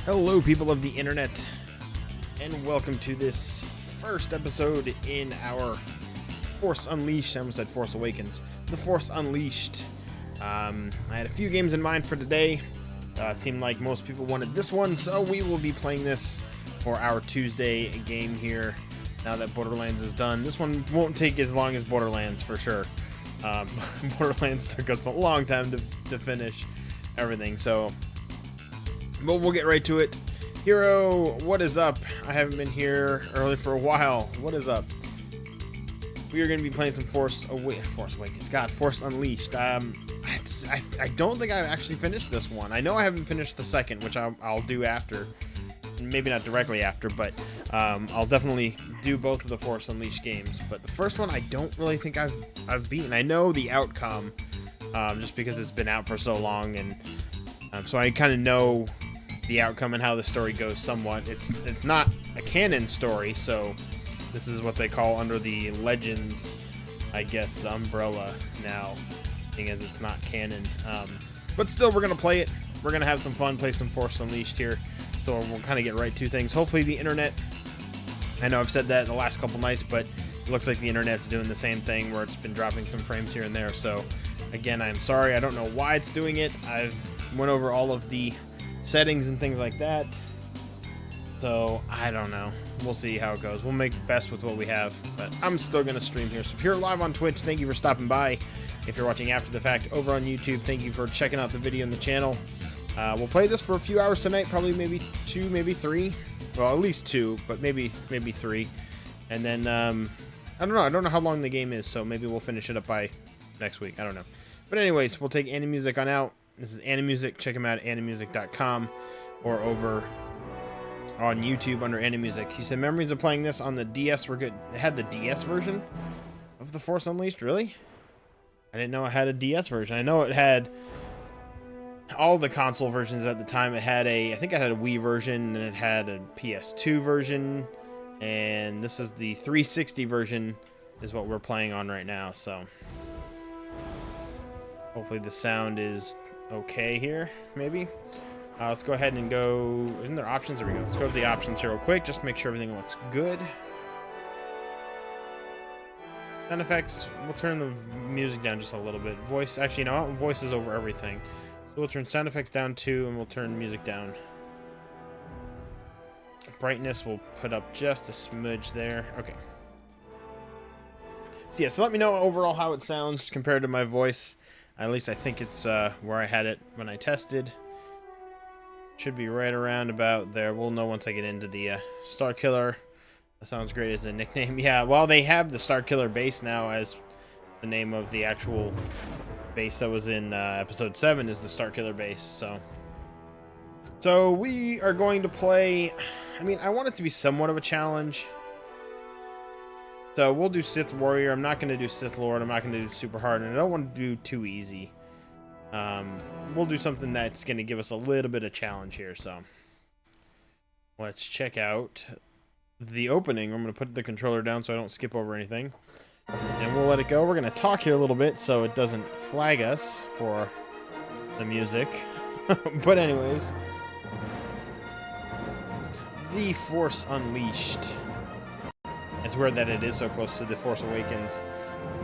Hello, people of the internet, and welcome to this first episode in our Force Unleashed. I almost said Force Awakens. The Force Unleashed. I had a few games in mind for today. It seemed like most people wanted this one, so we will be playing this for our Tuesday game here. Now that Borderlands is done, this one won't take as long as Borderlands for sure. Borderlands took us a long time to finish everything, so. But we'll get right to it. Hero, what is up? I haven't been here early for a while. What is up? We are going to be playing some Force Awakens. God, Force Unleashed. I don't think I've actually finished this one. I know I haven't finished the second, which I'll do after. Maybe not directly after, but I'll definitely do both of the Force Unleashed games. But the first one, I don't really think I've beaten. I know the outcome, just because it's been out for so long, and so I kind of know the outcome and how the story goes somewhat. It's not a canon story, so this is what they call under the Legends, I guess, umbrella now, seeing as it's not canon. But still, we're gonna play it. We're gonna have some fun, play some Force Unleashed here. So we'll kind of get right to things. Hopefully the internet, I know I've said that the last couple nights, but it looks like the internet's doing the same thing where it's been dropping some frames here and there. So again, I'm sorry. I don't know why it's doing it. I've went over all of the settings and things like that, so I don't know. We'll see how it goes. We'll make best with what we have, but I'm still gonna stream here. So if you're live on Twitch, thank you for stopping by. If you're watching after the fact over on YouTube, thank you for checking out the video on the channel. We'll play this for a few hours tonight, probably maybe 2, maybe 3. Well, at least 2, but maybe 3. And then I don't know how long the game is, so maybe we'll finish it up by next week. I don't know. But anyways, we'll take Animusic on out. This is Animusic. Check them out at animusic.com or over on YouTube under Animusic. He said memories of playing this on the DS were good. It had the DS version of the Force Unleashed. Really? I didn't know it had a DS version. I know it had all the console versions at the time. It had I think it had a Wii version, and it had a PS2 version, and this is the 360 version is what we're playing on right now. So hopefully the sound is okay here, maybe. Let's go ahead and go. Isn't there options? There we go. Let's go to the options here real quick, just to make sure everything looks good. Sound effects, we'll turn the music down just a little bit. Voice, actually, no, voice is over everything. So we'll turn sound effects down too, and we'll turn music down. Brightness, we'll put up just a smidge there. Okay. So yeah, so let me know overall how it sounds compared to my voice. At least I think it's where I had it when I tested. Should be right around about there. We'll know once I get into the Starkiller. That sounds great as a nickname. Yeah, well, they have the Starkiller base now as the name of the actual base that was in episode 7 is the Starkiller base. So we are going to play. I mean, I want it to be somewhat of a challenge. So we'll do Sith Warrior. I'm not going to do Sith Lord. I'm not going to do super hard, and I don't want to do too easy. We'll do something that's going to give us a little bit of challenge here. So let's check out the opening. I'm going to put the controller down so I don't skip over anything, and we'll let it go. We're going to talk here a little bit so it doesn't flag us for the music. But anyways, the Force Unleashed. It's weird that it is so close to the Force Awakens,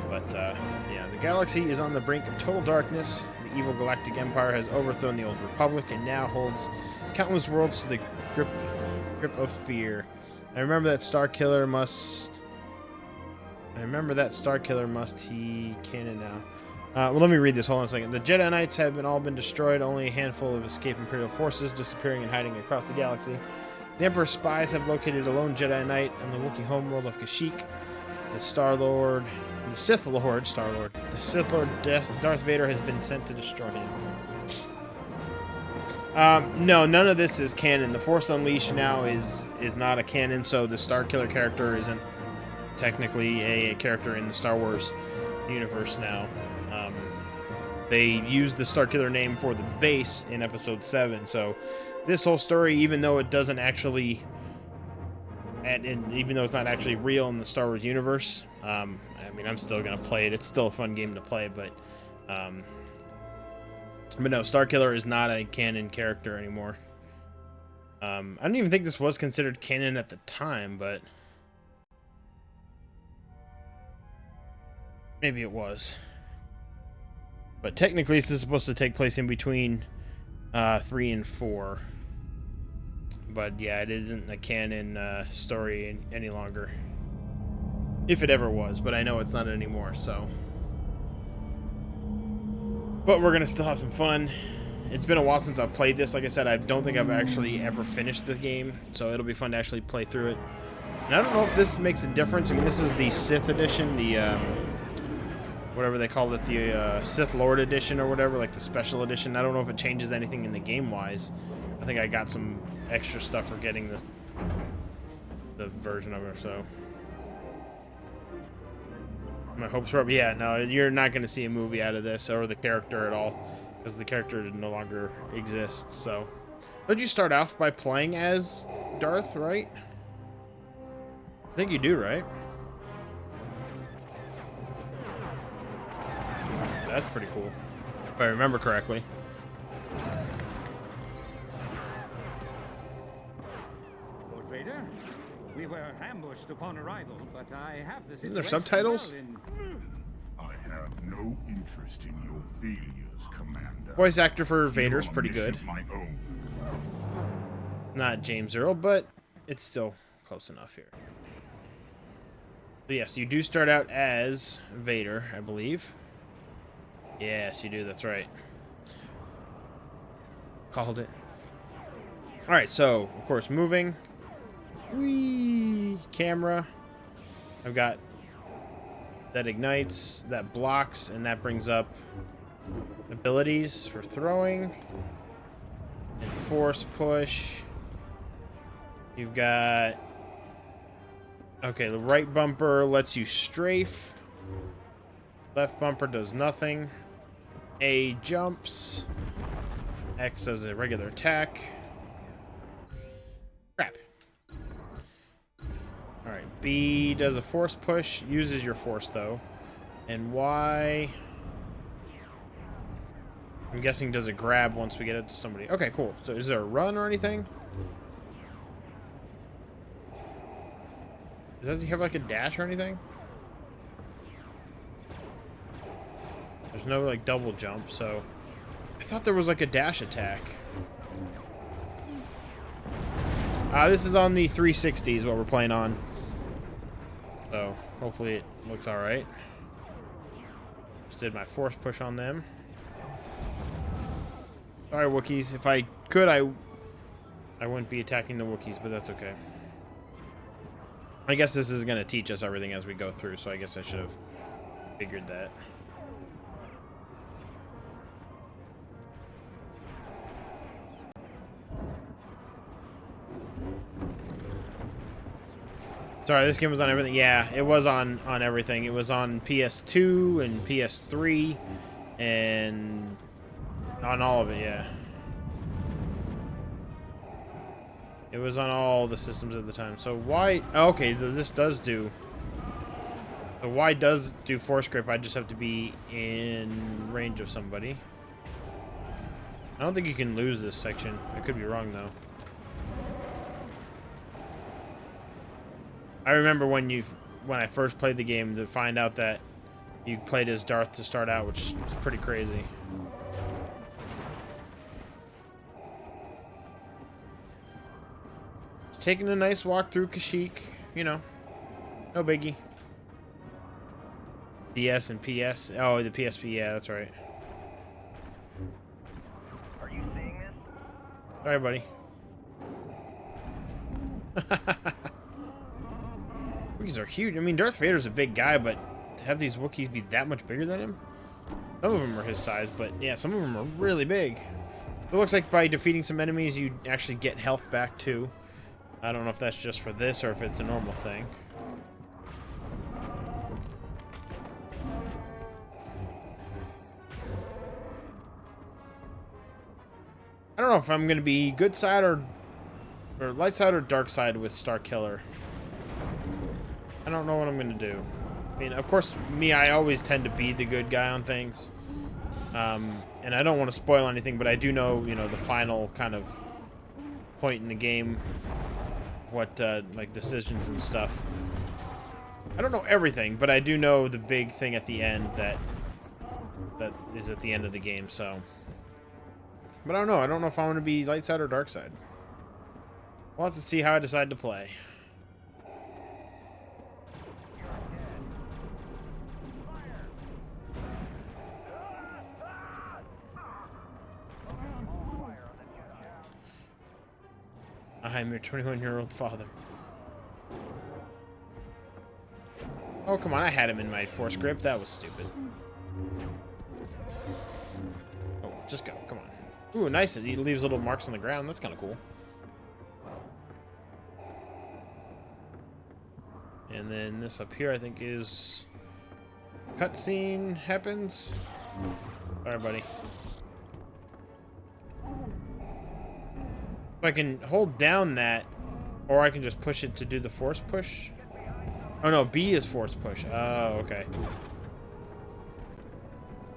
but yeah, the galaxy is on the brink of total darkness. The evil galactic empire has overthrown the old republic and now holds countless worlds to the grip of fear. I remember that Starkiller must he canon now. Well, let me read this. Hold on a second. The Jedi Knights have all been destroyed. Only a handful of escaped Imperial forces disappearing and hiding across the galaxy. The Emperor's spies have located a lone Jedi Knight on the Wookiee homeworld of Kashyyyk. The Sith Lord Darth Vader has been sent to destroy him. No, none of this is canon. The Force Unleashed now is not a canon, so the Starkiller character isn't technically a character in the Star Wars universe now. They used the Starkiller name for the base in Episode 7, so this whole story, even though it doesn't actually, even though it's not actually real in the Star Wars universe, I mean, I'm still gonna play it. It's still a fun game to play, but no, Starkiller is not a canon character anymore. I don't even think this was considered canon at the time, but maybe it was. But technically, this is supposed to take place in between 3 and 4. But yeah, it isn't a canon story any longer. If it ever was, but I know it's not anymore, so. But we're going to still have some fun. It's been a while since I've played this. Like I said, I don't think I've actually ever finished the game, so it'll be fun to actually play through it. And I don't know if this makes a difference. I mean, this is the Sith edition, the whatever they call it, the Sith Lord edition or whatever, like the special edition. I don't know if it changes anything in the game-wise. I think I got some extra stuff for getting the version of it, so. My hopes are up. Yeah, no, you're not going to see a movie out of this or the character at all, because the character no longer exists, so. Don't you start off by playing as Darth, right? I think you do, right? That's pretty cool, if I remember correctly. Lord Vader, we were ambushed upon arrival, but I have this. Isn't there subtitles? I have no interest in your failures, Commander. Voice actor for Vader's pretty good. My own. Not James Earl, but it's still close enough here. But yes, you do start out as Vader, I believe. Yes, you do. That's right. Called it. Alright, so, of course, moving. Whee! Camera. I've got that ignites, that blocks, and that brings up abilities for throwing. And force push. You've got... Okay, the right bumper lets you strafe. Left bumper does nothing. A jumps. X does a regular attack. Crap. Alright, B does a force push. Uses your force, though. And Y... I'm guessing does a grab once we get it to somebody. Okay, cool. So is there a run or anything? Does he have like a dash or anything? There's no like double jump, so I thought there was like a dash attack. This is on the 360 is what we're playing on. So hopefully it looks alright. Just did my force push on them. Sorry, Wookiees. If I could, I wouldn't be attacking the Wookiees, but that's okay. I guess this is going to teach us everything as we go through, so I guess I should have figured that. Sorry, this game was on everything. Yeah, it was on everything. It was on PS2 and PS3 and on all of it, yeah. It was on all the systems at the time. So why... Okay, this does do... So Y does do force grip. I just have to be in range of somebody. I don't think you can lose this section. I could be wrong, though. I remember when I first played the game to find out that you played as Darth to start out, which was pretty crazy. Taking a nice walk through Kashyyyk, you know, no biggie. DS and PS. Oh, the PSP, yeah, that's right. Are you seeing this? Sorry, buddy. Wookiees are huge. I mean, Darth Vader's a big guy, but to have these Wookiees be that much bigger than him? Some of them are his size, but yeah, some of them are really big. It looks like by defeating some enemies, you actually get health back, too. I don't know if that's just for this or if it's a normal thing. I don't know if I'm going to be good side or light side or dark side with Star Killer. I don't know what I'm going to do. I mean, of course, I always tend to be the good guy on things. And I don't want to spoil anything, but I do know, you know, the final kind of point in the game, what like decisions and stuff. I don't know everything, but I do know the big thing at the end that is at the end of the game. So, but I don't know. I don't know if I want to be light side or dark side. We'll have to see how I decide to play. I'm your 21-year-old father. Oh, come on. I had him in my force grip. That was stupid. Oh, just go. Come on. Ooh, nice. He leaves little marks on the ground. That's kind of cool. And then this up here, I think, is... cutscene happens. Sorry, buddy. I can hold down that, or I can just push it to do the force push. Oh no, B is force push. Oh, okay.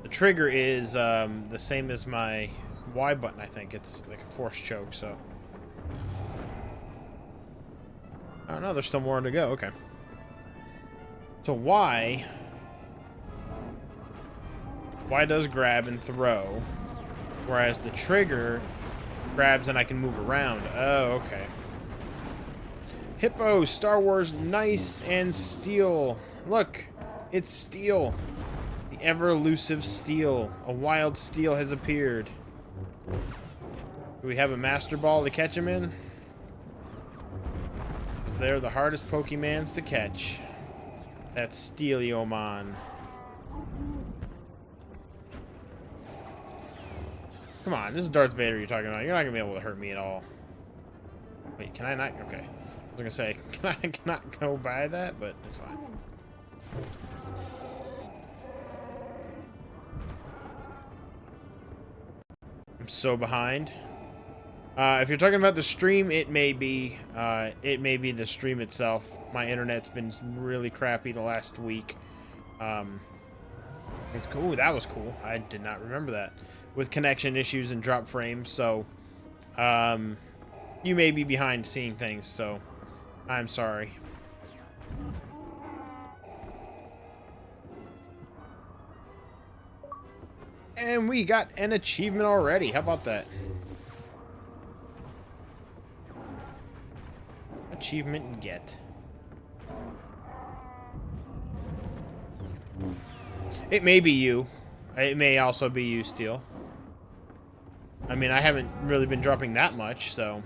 The trigger is the same as my Y button, I think. It's like a force choke, so. Oh no, there's still more to go. Okay. So Y does grab and throw, whereas the trigger grabs and I can move around. Oh, okay. Hippo, Star Wars, nice and steel. Look, it's steel. The ever-elusive steel. A wild steel has appeared. Do we have a Master Ball to catch him in? Because they're the hardest Pokemons to catch. That's Steeliomon. Come on, this is Darth Vader you're talking about. You're not going to be able to hurt me at all. Wait, can I not? Okay. I was going to say, can I not go by that? But it's fine. I'm so behind. If you're talking about the stream, it may be the stream itself. My internet's been really crappy the last week. It's cool. That was cool. I did not remember that. With connection issues and drop frames, so you may be behind seeing things, so I'm sorry. And we got an achievement already. How about that? Achievement get. It may be you. It may also be you, Steel. I mean, I haven't really been dropping that much, so...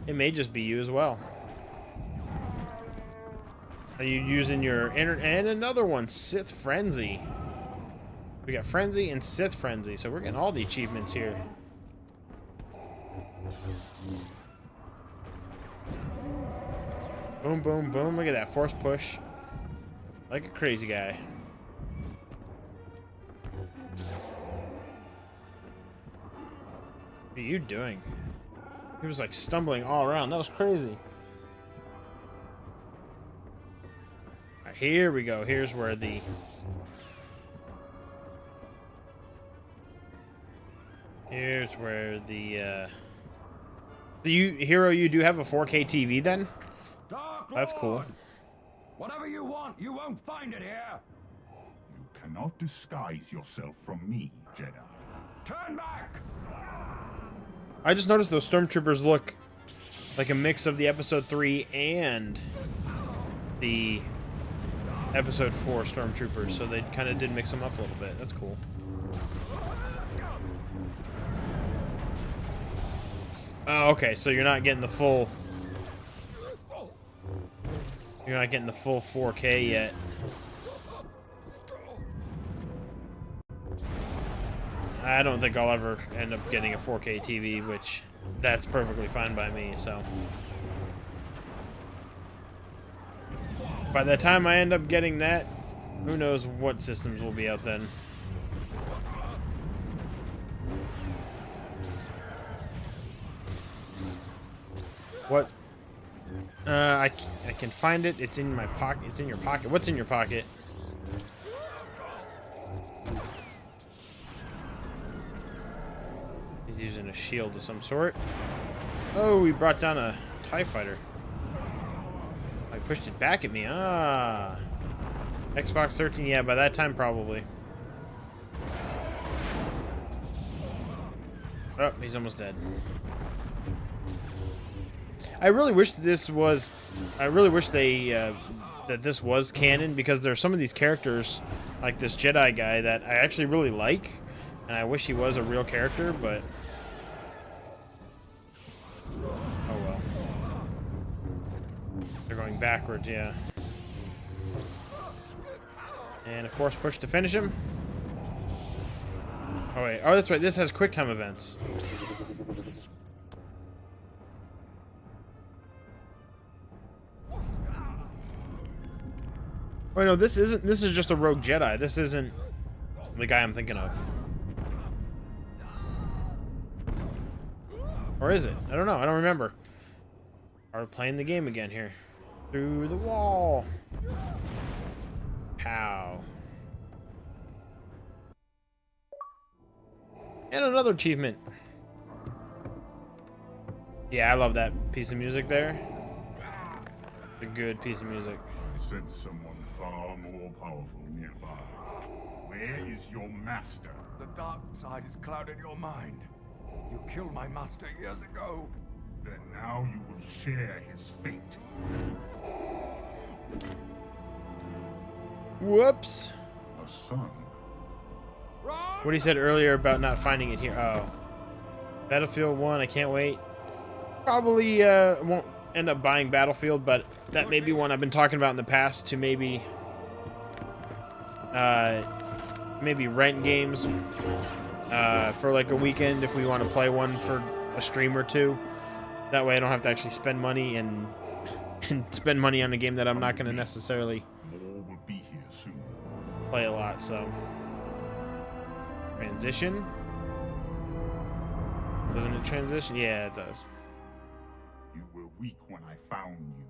It may just be you as well. Are you using your internet? And another one, Sith Frenzy. We got Frenzy and Sith Frenzy, so we're getting all the achievements here. Boom, boom, boom. Look at that. Force push. Like a crazy guy. What are you doing? He was like stumbling all around. That was crazy. Right, here we go. Here's where the... Here's where the, Hero, you do have a 4K TV then? That's cool. Whatever you want, you won't find it here. You cannot disguise yourself from me, Jedi. Turn back! I just noticed those stormtroopers look like a mix of the episode 3 and the episode 4 stormtroopers, so they kind of did mix them up a little bit. That's cool. Oh, okay, so you're not getting the full... You're not getting the full 4K yet. I don't think I'll ever end up getting a 4K TV, which that's perfectly fine by me, so. By the time I end up getting that, who knows what systems will be out then. What? I can find it. It's in my pocket. It's in your pocket. What's in your pocket? He's using a shield of some sort. Oh, he brought down a TIE fighter. I pushed it back at me. Ah. Xbox 13, yeah, by that time probably. Oh, he's almost dead. I really wish this was... I really wish they... that this was canon, because there's some of these characters, like this Jedi guy, that I actually really like, and I wish he was a real character, but... Oh well. They're going backwards, yeah. And a force push to finish him. Oh wait, oh that's right, this has QuickTime events. Oh no, this isn't, this is just a rogue Jedi. This isn't the guy I'm thinking of. Or is it? I don't know, I don't remember. Are playing the game again here. Through the wall. Pow. And another achievement. Yeah, I love that piece of music there. It's a good piece of music. I sense someone far more powerful nearby. Where is your master? The dark side has clouded your mind. You killed my master years ago. Then now you will share his fate. Whoops. A son. What he said earlier about not finding it here. Oh. Battlefield 1, I can't wait. Probably won't end up buying Battlefield, but that may be one I've been talking about in the past to maybe maybe rent games for like a weekend if we want to play one for a stream or two. That way I don't have to actually spend money and spend money on a game that I'm not going to necessarily More will be here soon. play a lot, so. Transition? Doesn't it transition? Yeah, it does. You were weak when I found you.